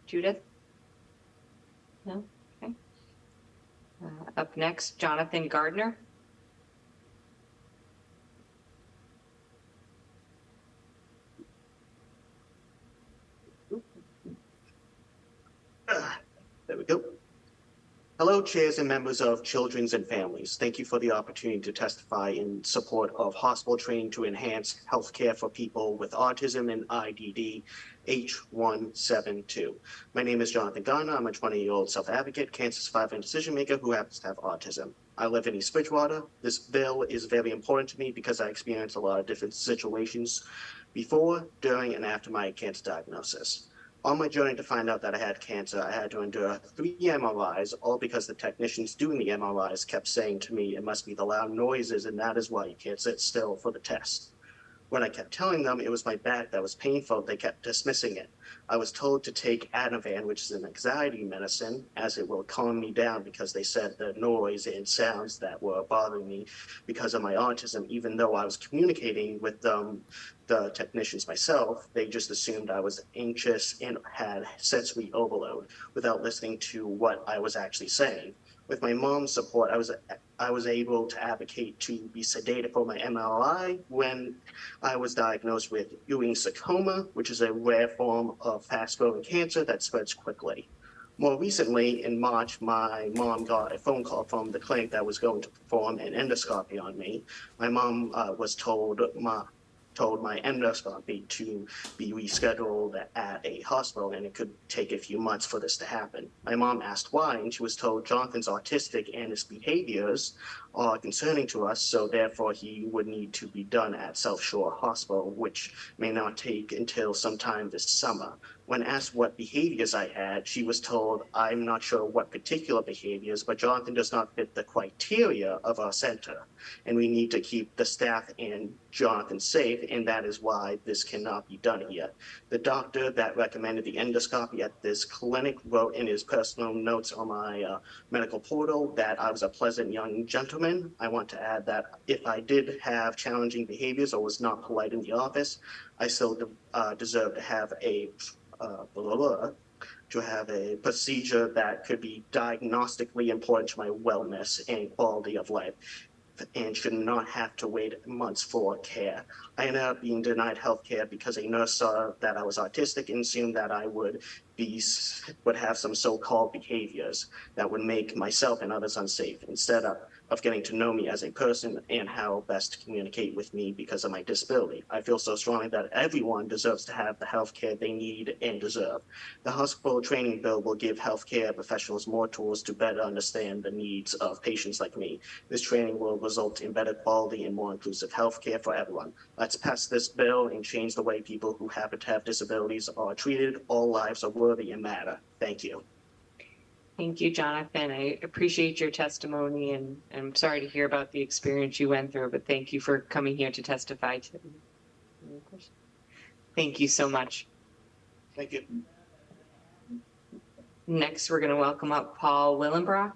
Judith? No? Okay. Up next, Jonathan Gardner. There we go. Hello, chairs and members of Children's and Families. Thank you for the opportunity to testify in support of hospital training to enhance healthcare for people with autism and IDD H172. My name is Jonathan Garner. I'm a 20-year-old self-advocate, cancer survivor, and decision maker who happens to have autism. I live in East Bridgewater. This bill is very important to me because I experienced a lot of different situations before, during, and after my cancer diagnosis. On my journey to find out that I had cancer, I had to endure 3 MRIs, all because the technicians doing the MRIs kept saying to me, it must be the loud noises, and that is why you can't sit still for the test. When I kept telling them it was my back that was painful, they kept dismissing it. I was told to take Ativan, which is an anxiety medicine, as it will calm me down because they said the noise and sounds that were bothering me because of my autism, even though I was communicating with them, the technicians myself, they just assumed I was anxious and had sensory overload without listening to what I was actually saying. With my mom's support, I was able to advocate to be sedated for my MRI when I was diagnosed with Ewing sarcoma, which is a rare form of fast-growing cancer that spreads quickly. More recently, in March, my mom got a phone call from the clinic that was going to perform an endoscopy on me. My mom was told my endoscopy to be rescheduled at a hospital, and it could take a few months for this to happen. My mom asked why, and she was told Jonathan's autistic and his behaviors are concerning to us, so therefore he would need to be done at South Shore Hospital, which may not take until sometime this summer. When asked what behaviors I had, she was told, I'm not sure what particular behaviors, but Jonathan does not fit the criteria of our center, and we need to keep the staff and Jonathan safe, and that is why this cannot be done here. The doctor that recommended the endoscopy at this clinic wrote in his personal notes on my medical portal that I was a pleasant young gentleman. I want to add that if I did have challenging behaviors or was not polite in the office, I still deserve to have a procedure that could be diagnostically important to my wellness and quality of life, and should not have to wait months for care. I ended up being denied health care because a nurse saw that I was autistic and assumed that I would have some so-called behaviors that would make myself and others unsafe, instead of getting to know me as a person and how best to communicate with me because of my disability. I feel so strongly that everyone deserves to have the health care they need and deserve. The hospital training bill will give healthcare professionals more tools to better understand the needs of patients like me. This training will result in better quality and more inclusive healthcare for everyone. Let's pass this bill and change the way people who happen to have disabilities are treated. All lives are worthy and matter. Thank you. Thank you, Jonathan. I appreciate your testimony, and I'm sorry to hear about the experience you went through, but thank you for coming here to testify today. Thank you so much. Thank you. Next, we're going to welcome up Paul Willenbrock.